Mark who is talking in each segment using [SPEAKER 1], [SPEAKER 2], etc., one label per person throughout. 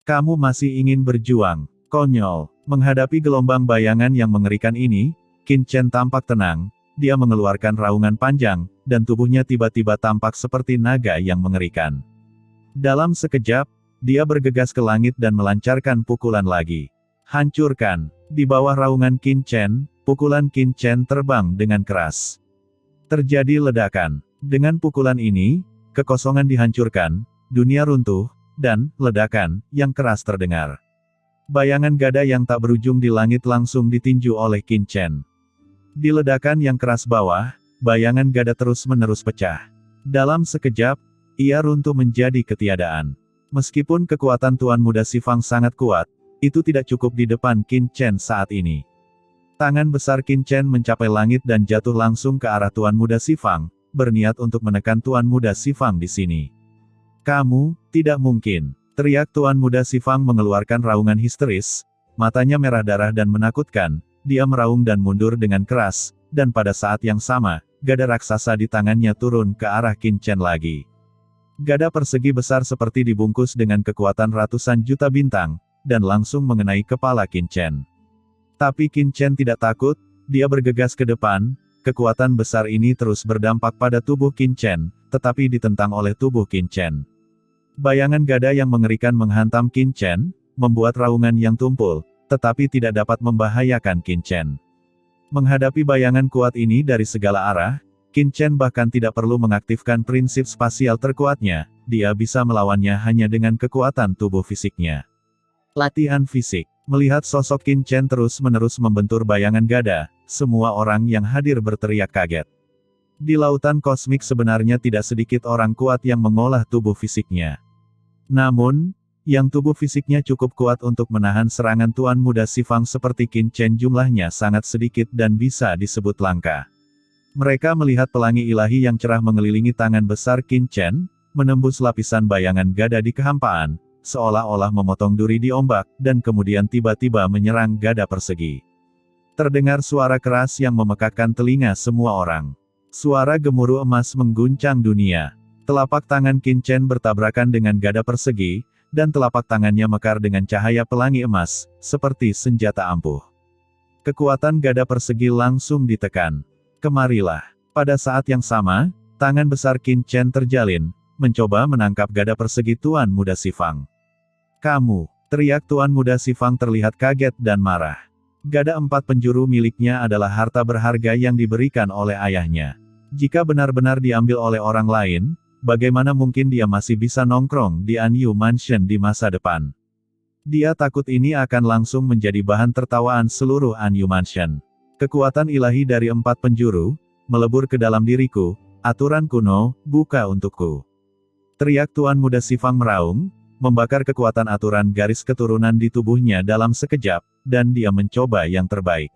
[SPEAKER 1] Kamu masih ingin berjuang? Konyol. Menghadapi gelombang bayangan yang mengerikan ini, Qin Chen tampak tenang, dia mengeluarkan raungan panjang, dan tubuhnya tiba-tiba tampak seperti naga yang mengerikan. Dalam sekejap, dia bergegas ke langit dan melancarkan pukulan lagi. Hancurkan. Di bawah raungan Qin Chen, pukulan Qin Chen terbang dengan keras. Terjadi ledakan. Dengan pukulan ini, kekosongan dihancurkan, dunia runtuh, dan ledakan yang keras terdengar. Bayangan gada yang tak berujung di langit langsung ditinju oleh Qin Chen. Di ledakan yang keras bawah, bayangan gada terus-menerus pecah. Dalam sekejap, ia runtuh menjadi ketiadaan. Meskipun kekuatan Tuan Muda Xifang sangat kuat, itu tidak cukup di depan Qin Chen saat ini. Tangan besar Qin Chen mencapai langit dan jatuh langsung ke arah Tuan Muda Xifang, berniat untuk menekan Tuan Muda Xifang di sini. Kamu, tidak mungkin. Teriak Tuan Muda Xifang mengeluarkan raungan histeris, matanya merah darah dan menakutkan, dia meraung dan mundur dengan keras, dan pada saat yang sama, gada raksasa di tangannya turun ke arah Qin Chen lagi. Gada persegi besar seperti dibungkus dengan kekuatan ratusan juta bintang, dan langsung mengenai kepala Qin Chen. Tapi Qin Chen tidak takut, dia bergegas ke depan, kekuatan besar ini terus berdampak pada tubuh Qin Chen, tetapi ditentang oleh tubuh Qin Chen. Bayangan gada yang mengerikan menghantam Qin Chen, membuat raungan yang tumpul, tetapi tidak dapat membahayakan Qin Chen. Menghadapi bayangan kuat ini dari segala arah, Qin Chen bahkan tidak perlu mengaktifkan prinsip spasial terkuatnya, dia bisa melawannya hanya dengan kekuatan tubuh fisiknya. Latihan fisik. Melihat sosok Qin Chen terus-menerus membentur bayangan gada, semua orang yang hadir berteriak kaget. Di lautan kosmik sebenarnya tidak sedikit orang kuat yang mengolah tubuh fisiknya. Namun, yang tubuh fisiknya cukup kuat untuk menahan serangan Tuan Muda Xifang seperti Qin Chen jumlahnya sangat sedikit dan bisa disebut langka. Mereka melihat pelangi ilahi yang cerah mengelilingi tangan besar Qin Chen, menembus lapisan bayangan gada di kehampaan, seolah-olah memotong duri di ombak, dan kemudian tiba-tiba menyerang gada persegi. Terdengar suara keras yang memekakkan telinga semua orang. Suara gemuruh emas mengguncang dunia. Telapak tangan Qin Chen bertabrakan dengan gada persegi, dan telapak tangannya mekar dengan cahaya pelangi emas, seperti senjata ampuh. Kekuatan gada persegi langsung ditekan. Kemarilah. Pada saat yang sama, tangan besar Qin Chen terjalin, mencoba menangkap gada persegi Tuan Muda Xifang. Kamu, teriak Tuan Muda Xifang terlihat kaget dan marah. Gada 4 penjuru miliknya adalah harta berharga yang diberikan oleh ayahnya. Jika benar-benar diambil oleh orang lain, bagaimana mungkin dia masih bisa nongkrong di Anyu Mansion di masa depan? Dia takut ini akan langsung menjadi bahan tertawaan seluruh Anyu Mansion. Kekuatan ilahi dari 4 penjuru, melebur ke dalam diriku, aturan kuno, buka untukku. Teriak Tuan Muda Xifang meraung, membakar kekuatan aturan garis keturunan di tubuhnya dalam sekejap, dan dia mencoba yang terbaik.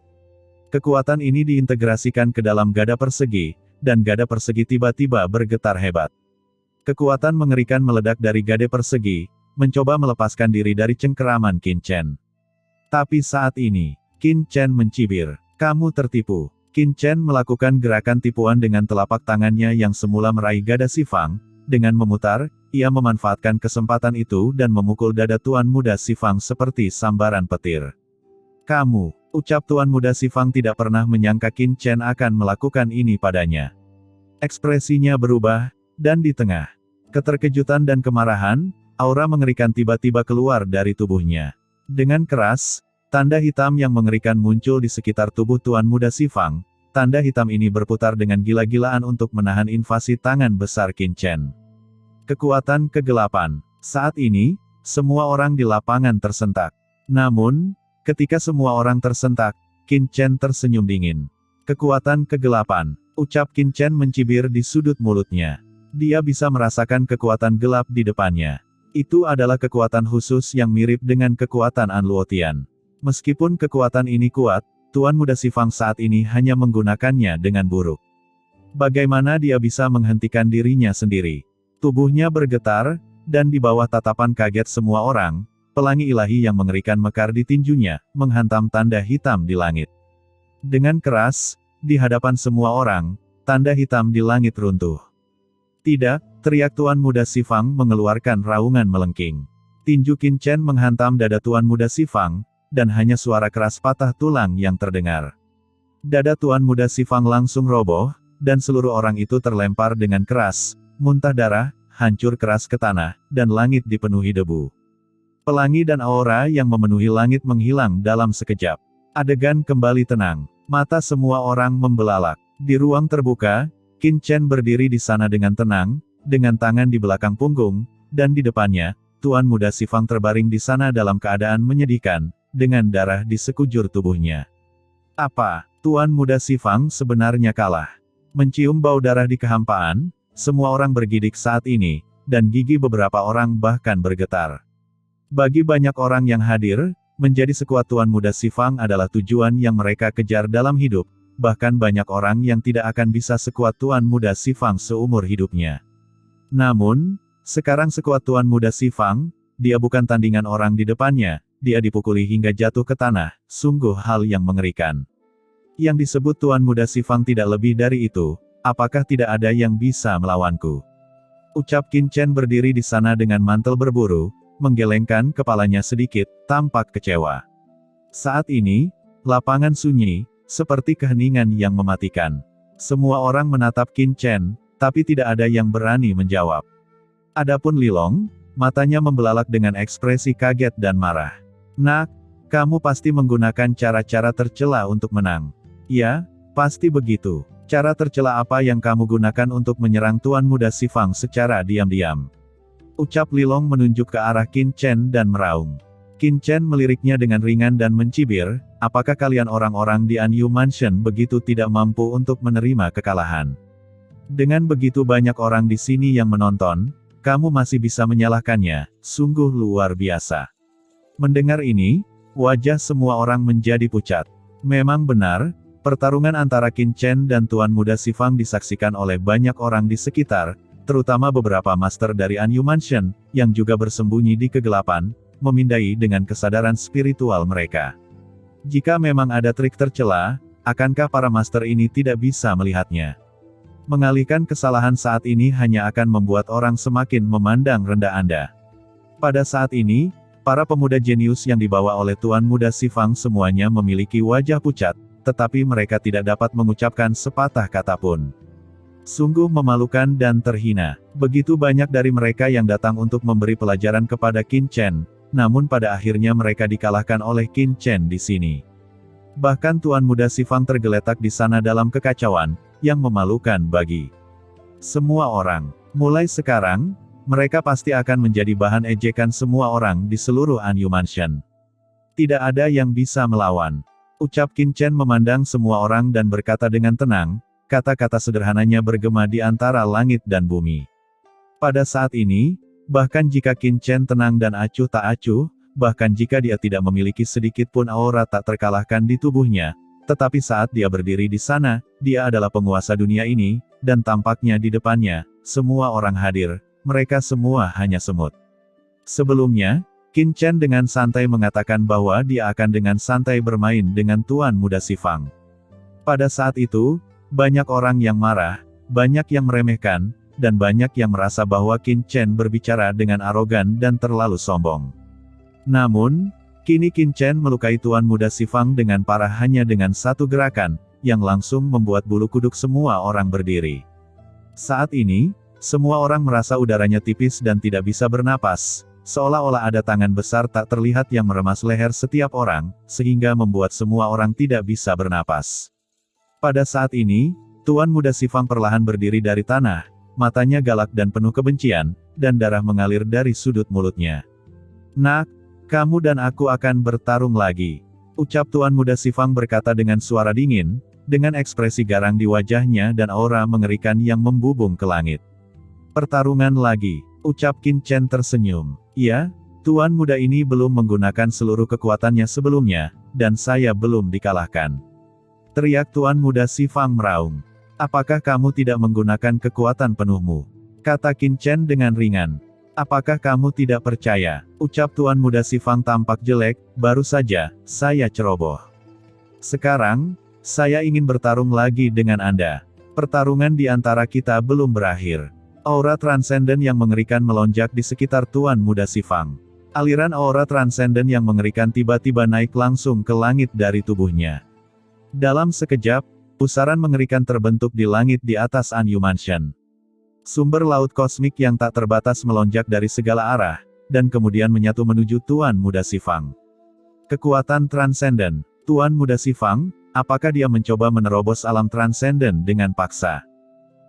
[SPEAKER 1] Kekuatan ini diintegrasikan ke dalam gada persegi, dan gada persegi tiba-tiba bergetar hebat. Kekuatan mengerikan meledak dari gada persegi, mencoba melepaskan diri dari cengkeraman Qin Chen. Tapi saat ini, Qin Chen mencibir. Kamu tertipu. Qin Chen melakukan gerakan tipuan dengan telapak tangannya yang semula meraih gada Xifang. Dengan memutar, ia memanfaatkan kesempatan itu dan memukul dada Tuan Muda Xifang seperti sambaran petir. Kamu, ucap Tuan Muda Xifang tidak pernah menyangka Qin Chen akan melakukan ini padanya. Ekspresinya berubah, dan di tengah keterkejutan dan kemarahan, aura mengerikan tiba-tiba keluar dari tubuhnya. Dengan keras, tanda hitam yang mengerikan muncul di sekitar tubuh Tuan Muda Xifang. Tanda hitam ini berputar dengan gila-gilaan untuk menahan invasi tangan besar Qin Chen. Kekuatan kegelapan. Saat ini, semua orang di lapangan tersentak. Namun, ketika semua orang tersentak, Qin Chen tersenyum dingin. Kekuatan kegelapan. Ucap Qin Chen mencibir di sudut mulutnya. Dia bisa merasakan kekuatan gelap di depannya. Itu adalah kekuatan khusus yang mirip dengan kekuatan Anluotian. Meskipun kekuatan ini kuat, Tuan Muda Xifang saat ini hanya menggunakannya dengan buruk. Bagaimana dia bisa menghentikan dirinya sendiri? Tubuhnya bergetar, dan di bawah tatapan kaget semua orang, pelangi ilahi yang mengerikan mekar di tinjunya, menghantam tanda hitam di langit. Dengan keras, di hadapan semua orang, tanda hitam di langit runtuh. Tidak, teriak Tuan Muda Xifang mengeluarkan raungan melengking. Tinju Qin Chen menghantam dada Tuan Muda Si Fang, dan hanya suara keras patah tulang yang terdengar. Dada Tuan Muda Si Fang langsung roboh, dan seluruh orang itu terlempar dengan keras, muntah darah, hancur keras ke tanah, dan langit dipenuhi debu. Pelangi dan aura yang memenuhi langit menghilang dalam sekejap. Adegan kembali tenang. Mata semua orang membelalak. Di ruang terbuka, Qin Chen berdiri di sana dengan tenang, dengan tangan di belakang punggung, dan di depannya, Tuan Muda Si Fang terbaring di sana dalam keadaan menyedihkan, dengan darah di sekujur tubuhnya. Apa? Tuan Muda Si Fang sebenarnya kalah. Mencium bau darah di kehampaan, semua orang bergidik saat ini, dan gigi beberapa orang bahkan bergetar. Bagi banyak orang yang hadir, menjadi sekuat Tuan Muda Si Fang adalah tujuan yang mereka kejar dalam hidup, bahkan banyak orang yang tidak akan bisa sekuat Tuan Muda Si Fang seumur hidupnya. Namun, sekarang sekuat Tuan Muda Si Fang, dia bukan tandingan orang di depannya, dia dipukuli hingga jatuh ke tanah, sungguh hal yang mengerikan. Yang disebut Tuan Muda Si Fang tidak lebih dari itu, apakah tidak ada yang bisa melawanku? Ucap Qin Chen berdiri di sana dengan mantel berburu, menggelengkan kepalanya sedikit, tampak kecewa. Saat ini, lapangan sunyi, seperti keheningan yang mematikan. Semua orang menatap Qin Chen, tapi tidak ada yang berani menjawab. Adapun Lilong, matanya membelalak dengan ekspresi kaget dan marah. Nak, kamu pasti menggunakan cara-cara tercela untuk menang. Ya, pasti begitu. Cara tercela apa yang kamu gunakan untuk menyerang Tuan Muda Si Fang secara diam-diam? Ucap Lilong menunjuk ke arah Qin Chen dan meraung. Qin Chen meliriknya dengan ringan dan mencibir, apakah kalian orang-orang di Anyu Mansion begitu tidak mampu untuk menerima kekalahan? Dengan begitu banyak orang di sini yang menonton, kamu masih bisa menyalahkannya, sungguh luar biasa. Mendengar ini, wajah semua orang menjadi pucat. Memang benar, pertarungan antara Qin Chen dan Tuan Muda Si Fang disaksikan oleh banyak orang di sekitar, terutama beberapa master dari Anyu Mansion, yang juga bersembunyi di kegelapan, memindai dengan kesadaran spiritual mereka. Jika memang ada trik tercela, akankah para master ini tidak bisa melihatnya? Mengalihkan kesalahan saat ini hanya akan membuat orang semakin memandang rendah Anda. Pada saat ini, para pemuda jenius yang dibawa oleh Tuan Muda Si Fang semuanya memiliki wajah pucat, tetapi mereka tidak dapat mengucapkan sepatah kata pun. Sungguh memalukan dan terhina. Begitu banyak dari mereka yang datang untuk memberi pelajaran kepada Qin Chen, namun pada akhirnya mereka dikalahkan oleh Qin Chen di sini. Bahkan Tuan Muda Si Fang tergeletak di sana dalam kekacauan, yang memalukan bagi semua orang. Mulai sekarang, mereka pasti akan menjadi bahan ejekan semua orang di seluruh Anyu Mansion. Tidak ada yang bisa melawan. Ucap Qin Chen memandang semua orang dan berkata dengan tenang, kata-kata sederhananya bergema di antara langit dan bumi. Pada saat ini, bahkan jika Qin Chen tenang dan acuh tak acuh, bahkan jika dia tidak memiliki sedikit pun aura tak terkalahkan di tubuhnya, tetapi saat dia berdiri di sana, dia adalah penguasa dunia ini, dan tampaknya di depannya, semua orang hadir, mereka semua hanya semut. Sebelumnya, Qin Chen dengan santai mengatakan bahwa dia akan dengan santai bermain dengan Tuan Muda Si Fang. Pada saat itu, banyak orang yang marah, banyak yang meremehkan, dan banyak yang merasa bahwa Qin Chen berbicara dengan arogan dan terlalu sombong. Namun, kini Qin Chen melukai Tuan Muda Si Fang dengan parah hanya dengan satu gerakan, yang langsung membuat bulu kuduk semua orang berdiri. Saat ini, semua orang merasa udaranya tipis dan tidak bisa bernapas, seolah-olah ada tangan besar tak terlihat yang meremas leher setiap orang, sehingga membuat semua orang tidak bisa bernapas. Pada saat ini, Tuan Muda Si Fang perlahan berdiri dari tanah, matanya galak dan penuh kebencian, dan darah mengalir dari sudut mulutnya. Nak, kamu dan aku akan bertarung lagi. Ucap Tuan Muda Si Fang berkata dengan suara dingin, dengan ekspresi garang di wajahnya dan aura mengerikan yang membubung ke langit. Pertarungan lagi, ucap Qin Chen tersenyum. Iya, Tuan Muda ini belum menggunakan seluruh kekuatannya sebelumnya, dan saya belum dikalahkan. Teriak Tuan Muda Si Fang meraung. Apakah kamu tidak menggunakan kekuatan penuhmu? Kata Qin Chen dengan ringan. Apakah kamu tidak percaya? Ucap Tuan Muda Si Fang tampak jelek, baru saja, saya ceroboh. Sekarang, saya ingin bertarung lagi dengan Anda. Pertarungan di antara kita belum berakhir. Aura transenden yang mengerikan melonjak di sekitar Tuan Muda Si Fang. Aliran aura transenden yang mengerikan tiba-tiba naik langsung ke langit dari tubuhnya. Dalam sekejap, pusaran mengerikan terbentuk di langit di atas Anyu Mansion. Sumber laut kosmik yang tak terbatas melonjak dari segala arah, dan kemudian menyatu menuju Tuan Muda Xifang. Kekuatan transenden. Tuan Muda Xifang, apakah dia mencoba menerobos alam transenden dengan paksa?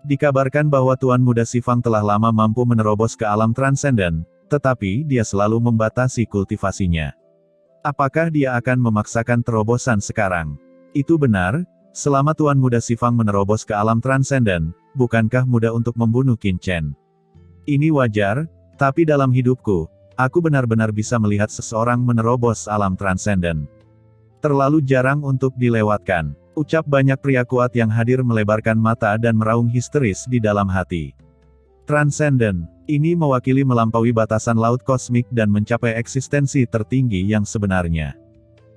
[SPEAKER 1] Dikabarkan bahwa Tuan Muda Xifang telah lama mampu menerobos ke alam transenden, tetapi dia selalu membatasi kultivasinya. Apakah dia akan memaksakan terobosan sekarang? Itu benar, selama Tuan Muda Xifang menerobos ke alam transenden, bukankah mudah untuk membunuh Qin Chen? Ini wajar, tapi dalam hidupku, aku benar-benar bisa melihat seseorang menerobos alam transenden. Terlalu jarang untuk dilewatkan. Ucap banyak pria kuat yang hadir melebarkan mata dan meraung histeris di dalam hati. Transenden, ini mewakili melampaui batasan laut kosmik dan mencapai eksistensi tertinggi yang sebenarnya.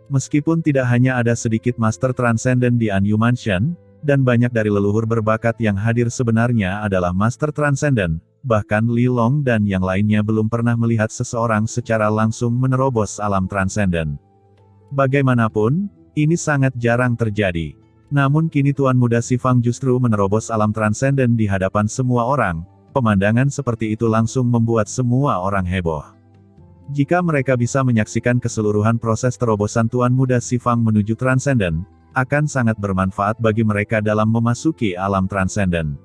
[SPEAKER 1] Meskipun tidak hanya ada sedikit master transenden di Anyu Mansion, dan banyak dari leluhur berbakat yang hadir sebenarnya adalah master transenden, bahkan Li Long dan yang lainnya belum pernah melihat seseorang secara langsung menerobos alam transenden. Bagaimanapun, ini sangat jarang terjadi. Namun kini Tuan Muda Xifang justru menerobos alam transenden di hadapan semua orang. Pemandangan seperti itu langsung membuat semua orang heboh. Jika mereka bisa menyaksikan keseluruhan proses terobosan Tuan Muda Xifang menuju transenden, akan sangat bermanfaat bagi mereka dalam memasuki alam transenden.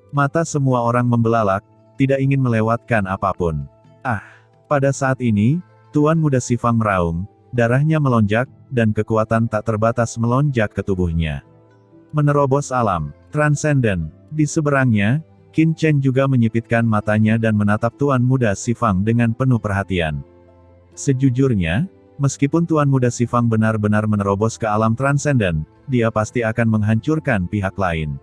[SPEAKER 1] Mata semua orang membelalak, tidak ingin melewatkan apapun. Pada saat ini, Tuan Muda Xifang meraung, darahnya melonjak, dan kekuatan tak terbatas melonjak ke tubuhnya. Menerobos alam transenden. Di seberangnya, Qin Chen juga menyipitkan matanya dan menatap Tuan Muda Xifang dengan penuh perhatian. Sejujurnya, meskipun Tuan Muda Xifang benar-benar menerobos ke alam transenden, dia pasti akan menghancurkan pihak lain.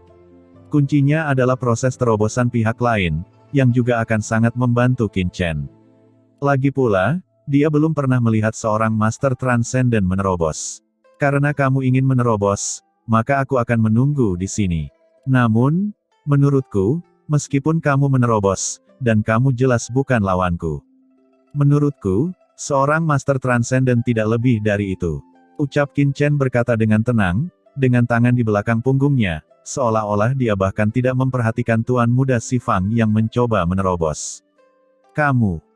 [SPEAKER 1] Kuncinya adalah proses terobosan pihak lain, yang juga akan sangat membantu Qin Chen. Lagi pula, dia belum pernah melihat seorang master transenden menerobos. Karena kamu ingin menerobos, maka aku akan menunggu di sini. Namun, menurutku, meskipun kamu menerobos, dan kamu jelas bukan lawanku. Menurutku, seorang master transenden tidak lebih dari itu. Ucap Qin Chen berkata dengan tenang, dengan tangan di belakang punggungnya, seolah-olah dia bahkan tidak memperhatikan Tuan Muda Xifang yang mencoba menerobos.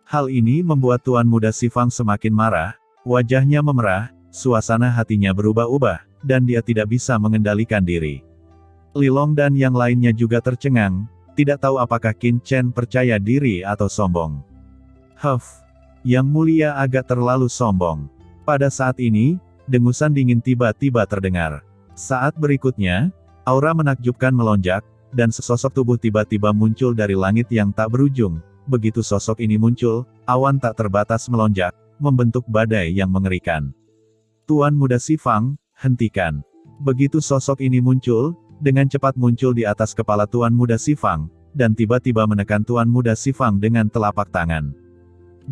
[SPEAKER 1] Hal ini membuat Tuan Muda Xifang semakin marah, wajahnya memerah, suasana hatinya berubah-ubah, dan dia tidak bisa mengendalikan diri. Li Long dan yang lainnya juga tercengang, tidak tahu apakah Qin Chen percaya diri atau sombong. Yang mulia agak terlalu sombong. Pada saat ini, dengusan dingin tiba-tiba terdengar. Saat berikutnya, aura menakjubkan melonjak, dan sesosok tubuh tiba-tiba muncul dari langit yang tak berujung. Begitu sosok ini muncul, awan tak terbatas melonjak, membentuk badai yang mengerikan. Tuan Muda Xifang, hentikan. Begitu sosok ini muncul, dengan cepat muncul di atas kepala Tuan Muda Xifang, dan tiba-tiba menekan Tuan Muda Xifang dengan telapak tangan.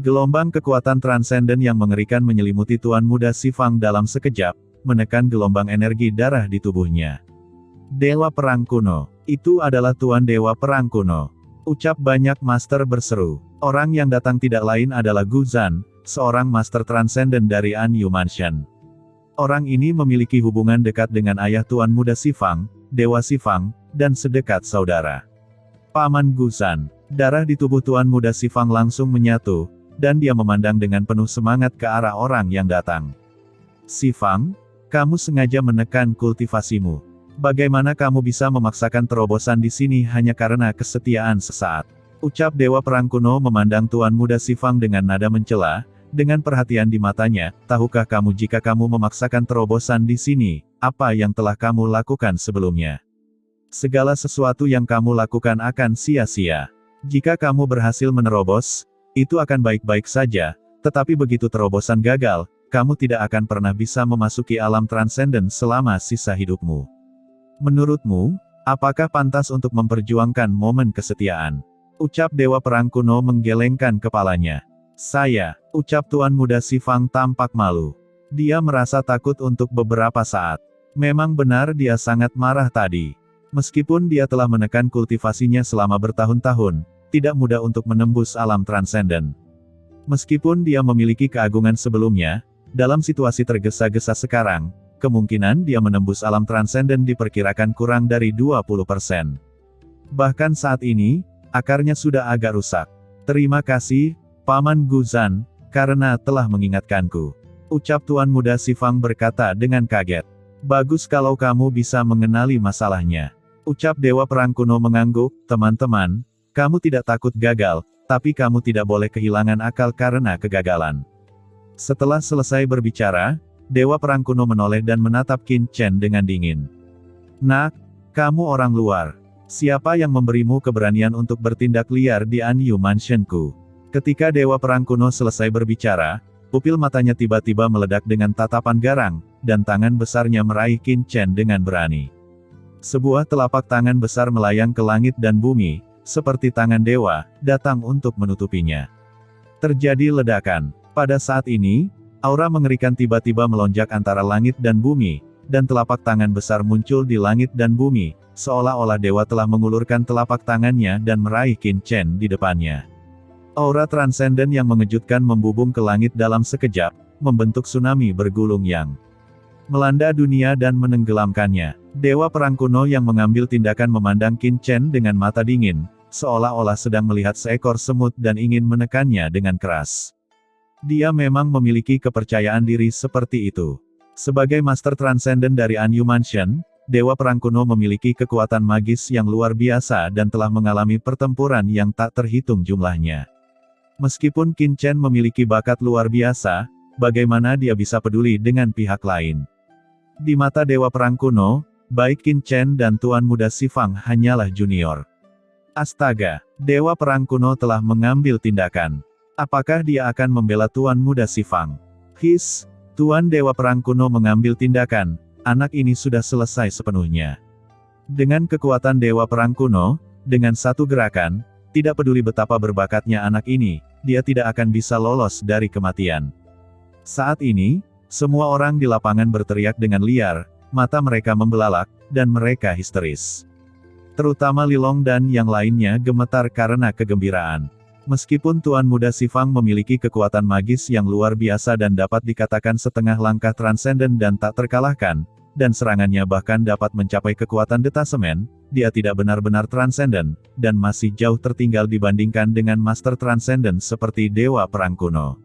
[SPEAKER 1] Gelombang kekuatan transenden yang mengerikan menyelimuti Tuan Muda Xifang dalam sekejap, menekan gelombang energi darah di tubuhnya. Dewa Perang Kuno. Itu adalah Tuan Dewa Perang Kuno. Ucap banyak master berseru. Orang yang datang tidak lain adalah Gu Zhan, seorang master transenden dari Anyu Mansion. Orang ini memiliki hubungan dekat dengan ayah Tuan Muda Xifang, Dewa Xifang, dan sedekat saudara. Paman Gu Zhan. Darah di tubuh Tuan Muda Xifang langsung menyatu, dan dia memandang dengan penuh semangat ke arah orang yang datang. Xifang, kamu sengaja menekan kultivasimu. Bagaimana kamu bisa memaksakan terobosan di sini hanya karena kesetiaan sesaat? Ucap Dewa Perang Kuno memandang Tuan Muda Xifang dengan nada mencela, dengan perhatian di matanya, tahukah kamu jika kamu memaksakan terobosan di sini, apa yang telah kamu lakukan sebelumnya? Segala sesuatu yang kamu lakukan akan sia-sia. Jika kamu berhasil menerobos, itu akan baik-baik saja, tetapi begitu terobosan gagal, kamu tidak akan pernah bisa memasuki alam transenden selama sisa hidupmu. Menurutmu, apakah pantas untuk memperjuangkan momen kesetiaan? Ucap Dewa Perang Kuno menggelengkan kepalanya. Ucap Tuan Muda Xifang tampak malu. Dia merasa takut untuk beberapa saat. Memang benar dia sangat marah tadi. Meskipun dia telah menekan kultivasinya selama bertahun-tahun, tidak mudah untuk menembus alam transenden. Meskipun dia memiliki keagungan sebelumnya, dalam situasi tergesa-gesa sekarang, kemungkinan dia menembus alam transenden diperkirakan kurang dari 20%. Bahkan saat ini, akarnya sudah agak rusak. Terima kasih, Paman Guzan, karena telah mengingatkanku. Ucap Tuan Muda Sifang berkata dengan kaget. Bagus kalau kamu bisa mengenali masalahnya. Ucap Dewa Perang Kuno mengangguk, teman-teman, kamu tidak takut gagal, tapi kamu tidak boleh kehilangan akal karena kegagalan. Setelah selesai berbicara, Dewa Perang Kuno menoleh dan menatap Qin Chen dengan dingin. Nak, kamu orang luar. Siapa yang memberimu keberanian untuk bertindak liar di Anyu Mansionku? Ketika Dewa Perang Kuno selesai berbicara, pupil matanya tiba-tiba meledak dengan tatapan garang, dan tangan besarnya meraih Qin Chen dengan berani. Sebuah telapak tangan besar melayang ke langit dan bumi, seperti tangan dewa, datang untuk menutupinya. Terjadi ledakan. Pada saat ini, aura mengerikan tiba-tiba melonjak antara langit dan bumi, dan telapak tangan besar muncul di langit dan bumi, seolah-olah dewa telah mengulurkan telapak tangannya dan meraih Qin Chen di depannya. Aura transenden yang mengejutkan membubung ke langit dalam sekejap, membentuk tsunami bergulung yang melanda dunia dan menenggelamkannya. Dewa Perang Kuno yang mengambil tindakan memandang Qin Chen dengan mata dingin, seolah-olah sedang melihat seekor semut dan ingin menekannya dengan keras. Dia memang memiliki kepercayaan diri seperti itu. Sebagai Master Transenden dari Anyu Mansion, Dewa Perang Kuno memiliki kekuatan magis yang luar biasa dan telah mengalami pertempuran yang tak terhitung jumlahnya. Meskipun Qin Chen memiliki bakat luar biasa, bagaimana dia bisa peduli dengan pihak lain? Di mata Dewa Perang Kuno, baik Qin Chen dan Tuan Muda Sifang hanyalah junior. Astaga, Dewa Perang Kuno telah mengambil tindakan. Apakah dia akan membela Tuan Muda Sifang? Tuan Dewa Perang Kuno mengambil tindakan, anak ini sudah selesai sepenuhnya. Dengan kekuatan Dewa Perang Kuno, dengan satu gerakan, tidak peduli betapa berbakatnya anak ini, dia tidak akan bisa lolos dari kematian. Saat ini, semua orang di lapangan berteriak dengan liar, mata mereka membelalak, dan mereka histeris. Terutama Lilong dan yang lainnya gemetar karena kegembiraan. Meskipun Tuan Muda Sifang memiliki kekuatan magis yang luar biasa dan dapat dikatakan setengah langkah transenden dan tak terkalahkan, dan serangannya bahkan dapat mencapai kekuatan detasemen, dia tidak benar-benar transenden, dan masih jauh tertinggal dibandingkan dengan Master Transenden seperti Dewa Perang Kuno.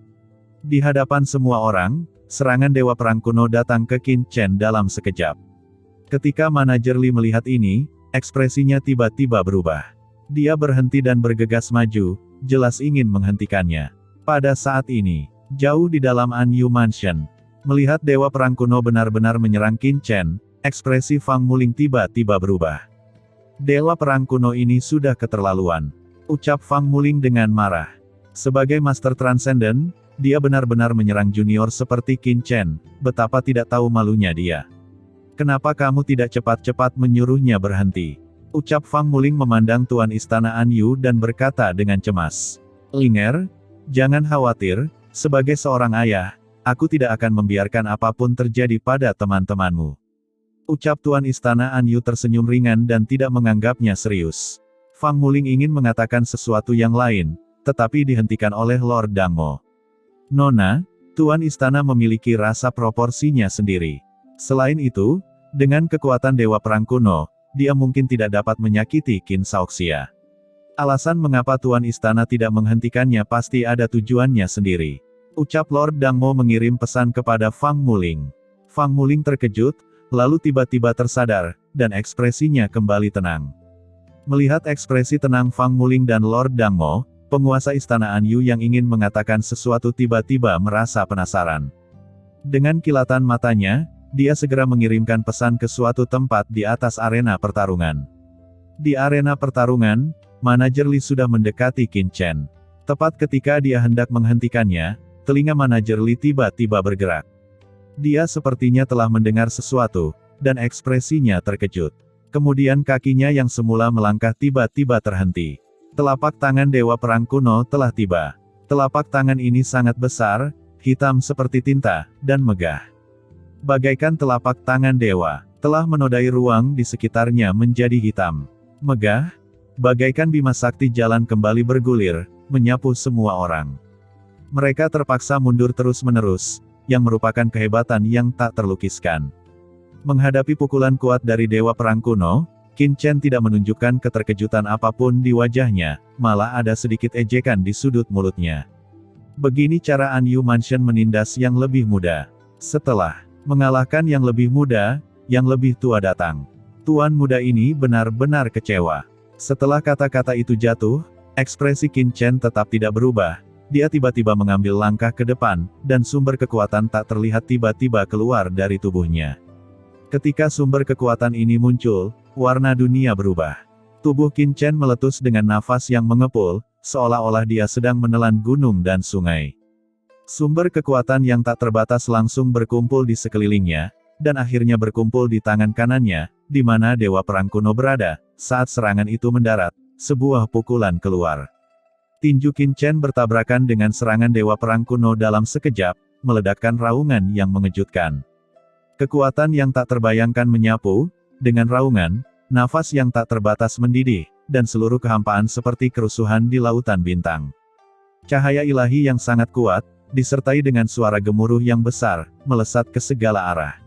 [SPEAKER 1] Di hadapan semua orang, serangan Dewa Perang Kuno datang ke Qin Chen dalam sekejap. Ketika manajer Li melihat ini, ekspresinya tiba-tiba berubah. Dia berhenti dan bergegas maju, jelas ingin menghentikannya. Pada saat ini, jauh di dalam Anyu Mansion, melihat Dewa Perang Kuno benar-benar menyerang Qin Chen, ekspresi Fang Muling tiba-tiba berubah. Dewa Perang Kuno ini sudah keterlaluan, ucap Fang Muling dengan marah. Sebagai Master Transenden, dia benar-benar menyerang junior seperti Qin Chen, betapa tidak tahu malunya dia. Kenapa kamu tidak cepat-cepat menyuruhnya berhenti? Ucap Fang Muling memandang Tuan Istana Anyu dan berkata dengan cemas. Linger, jangan khawatir, sebagai seorang ayah, aku tidak akan membiarkan apapun terjadi pada teman-temanmu. Ucap Tuan Istana Anyu tersenyum ringan dan tidak menganggapnya serius. Fang Muling ingin mengatakan sesuatu yang lain, tetapi dihentikan oleh Lord Dangmo. Nona, Tuan Istana memiliki rasa proporsinya sendiri. Selain itu, dengan kekuatan Dewa Perang Kuno, dia mungkin tidak dapat menyakiti Qin Shaoxia. Alasan mengapa Tuan Istana tidak menghentikannya pasti ada tujuannya sendiri. Ucap Lord Dangmo mengirim pesan kepada Fang Muling. Fang Muling terkejut, lalu tiba-tiba tersadar, dan ekspresinya kembali tenang. Melihat ekspresi tenang Fang Muling dan Lord Dangmo, penguasa Istana Anyu yang ingin mengatakan sesuatu tiba-tiba merasa penasaran. Dengan kilatan matanya, dia segera mengirimkan pesan ke suatu tempat di atas arena pertarungan. Di arena pertarungan, manajer Li sudah mendekati Qin Chen. Tepat ketika dia hendak menghentikannya, telinga manajer Li tiba-tiba bergerak. Dia sepertinya telah mendengar sesuatu, dan ekspresinya terkejut. Kemudian kakinya yang semula melangkah tiba-tiba terhenti. Telapak tangan Dewa Perang Kuno telah tiba. Telapak tangan ini sangat besar, hitam seperti tinta, dan megah. Bagaikan telapak tangan dewa, telah menodai ruang di sekitarnya menjadi hitam. Megah, bagaikan Bima Sakti jalan kembali bergulir, menyapu semua orang. Mereka terpaksa mundur terus-menerus, yang merupakan kehebatan yang tak terlukiskan. Menghadapi pukulan kuat dari Dewa Perang Kuno, Qin Chen tidak menunjukkan keterkejutan apapun di wajahnya, malah ada sedikit ejekan di sudut mulutnya. Begini cara An Yu Mansion menindas yang lebih muda. Setelah mengalahkan yang lebih muda, yang lebih tua datang. Tuan muda ini benar-benar kecewa. Setelah kata-kata itu jatuh, ekspresi Qin Chen tetap tidak berubah. Dia tiba-tiba mengambil langkah ke depan, dan sumber kekuatan tak terlihat tiba-tiba keluar dari tubuhnya. Ketika sumber kekuatan ini muncul, warna dunia berubah. Tubuh Qin Chen meletus dengan nafas yang mengepul, seolah-olah dia sedang menelan gunung dan sungai. Sumber kekuatan yang tak terbatas langsung berkumpul di sekelilingnya, dan akhirnya berkumpul di tangan kanannya, di mana Dewa Perang Kuno berada. Saat serangan itu mendarat, sebuah pukulan keluar. Tinju Qin Chen bertabrakan dengan serangan Dewa Perang Kuno dalam sekejap, meledakkan raungan yang mengejutkan. Kekuatan yang tak terbayangkan menyapu, dengan raungan, nafas yang tak terbatas mendidih, dan seluruh kehampaan seperti kerusuhan di lautan bintang. Cahaya ilahi yang sangat kuat, disertai dengan suara gemuruh yang besar, melesat ke segala arah.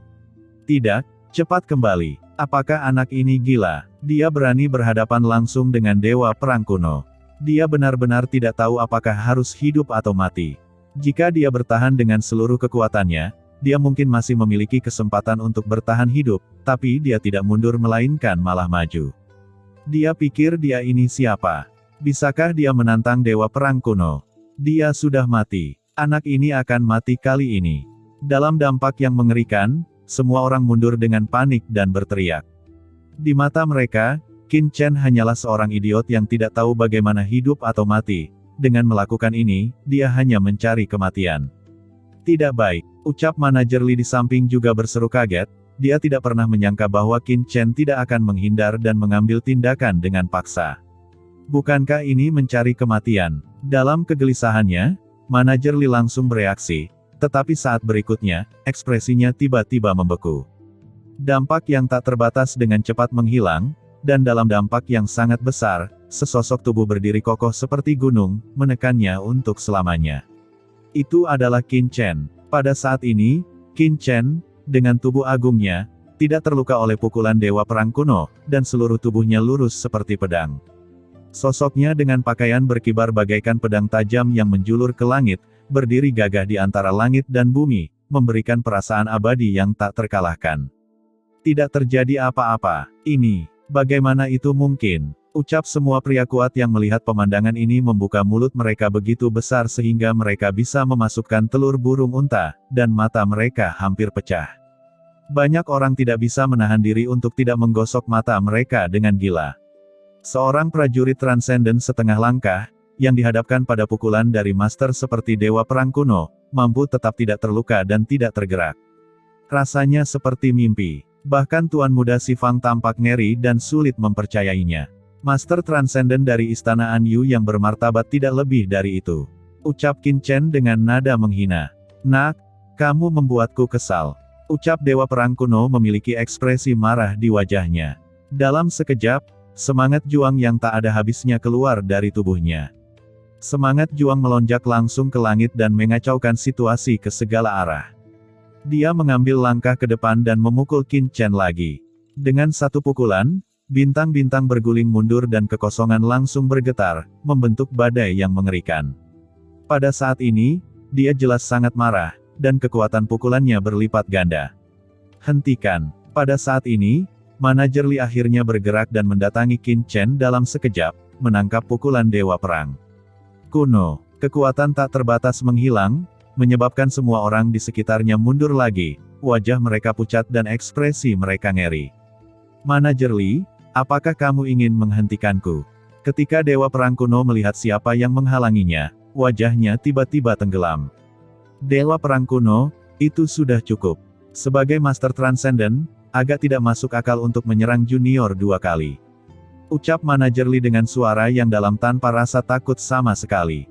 [SPEAKER 1] Tidak, cepat kembali. Apakah anak ini gila? Dia berani berhadapan langsung dengan Dewa Perang Kuno. Dia benar-benar tidak tahu apakah harus hidup atau mati. Jika dia bertahan dengan seluruh kekuatannya, dia mungkin masih memiliki kesempatan untuk bertahan hidup, tapi dia tidak mundur melainkan malah maju. Dia pikir dia ini siapa? Bisakah dia menantang Dewa Perang Kuno? Dia sudah mati. Anak ini akan mati kali ini. Dalam dampak yang mengerikan, semua orang mundur dengan panik dan berteriak. Di mata mereka, Qin Chen hanyalah seorang idiot yang tidak tahu bagaimana hidup atau mati. Dengan melakukan ini, dia hanya mencari kematian. Tidak baik, ucap manajer Li di samping juga berseru kaget. Dia tidak pernah menyangka bahwa Qin Chen tidak akan menghindar dan mengambil tindakan dengan paksa. Bukankah ini mencari kematian? Dalam kegelisahannya, manajer Li langsung bereaksi, tetapi saat berikutnya, ekspresinya tiba-tiba membeku. Dampak yang tak terbatas dengan cepat menghilang, dan dalam dampak yang sangat besar, sesosok tubuh berdiri kokoh seperti gunung, menekannya untuk selamanya. Itu adalah Qin Chen. Pada saat ini, Qin Chen, dengan tubuh agungnya, tidak terluka oleh pukulan Dewa Perang Kuno, dan seluruh tubuhnya lurus seperti pedang. Sosoknya dengan pakaian berkibar bagaikan pedang tajam yang menjulur ke langit, berdiri gagah di antara langit dan bumi, memberikan perasaan abadi yang tak terkalahkan. Tidak terjadi apa-apa. Ini, bagaimana itu mungkin? Ucap semua pria kuat yang melihat pemandangan ini membuka mulut mereka begitu besar sehingga mereka bisa memasukkan telur burung unta, dan mata mereka hampir pecah. Banyak orang tidak bisa menahan diri untuk tidak menggosok mata mereka dengan gila. Seorang prajurit transenden setengah langkah, yang dihadapkan pada pukulan dari master seperti Dewa Perang Kuno, mampu tetap tidak terluka dan tidak tergerak. Rasanya seperti mimpi. Bahkan Tuan Muda Si Fang tampak ngeri dan sulit mempercayainya. Master transenden dari Istana An Yu yang bermartabat tidak lebih dari itu. Ucap Qin Chen dengan nada menghina. Nak, kamu membuatku kesal. Ucap Dewa Perang Kuno memiliki ekspresi marah di wajahnya. Dalam sekejap, semangat juang yang tak ada habisnya keluar dari tubuhnya. Semangat juang melonjak langsung ke langit dan mengacaukan situasi ke segala arah. Dia mengambil langkah ke depan dan memukul Qin Chen lagi. Dengan satu pukulan, bintang-bintang berguling mundur dan kekosongan langsung bergetar, membentuk badai yang mengerikan. Pada saat ini, dia jelas sangat marah, dan kekuatan pukulannya berlipat ganda. Hentikan. Pada saat ini, manajer Li akhirnya bergerak dan mendatangi Qin Chen dalam sekejap, menangkap pukulan Dewa Perang Kuno. Kekuatan tak terbatas menghilang, menyebabkan semua orang di sekitarnya mundur lagi, wajah mereka pucat dan ekspresi mereka ngeri. Manajer Li, apakah kamu ingin menghentikanku? Ketika Dewa Perang Kuno melihat siapa yang menghalanginya, wajahnya tiba-tiba tenggelam. Dewa Perang Kuno, itu sudah cukup. Sebagai Master Transcendent, agak tidak masuk akal untuk menyerang junior 2 kali. Ucap manajer Li dengan suara yang dalam tanpa rasa takut sama sekali.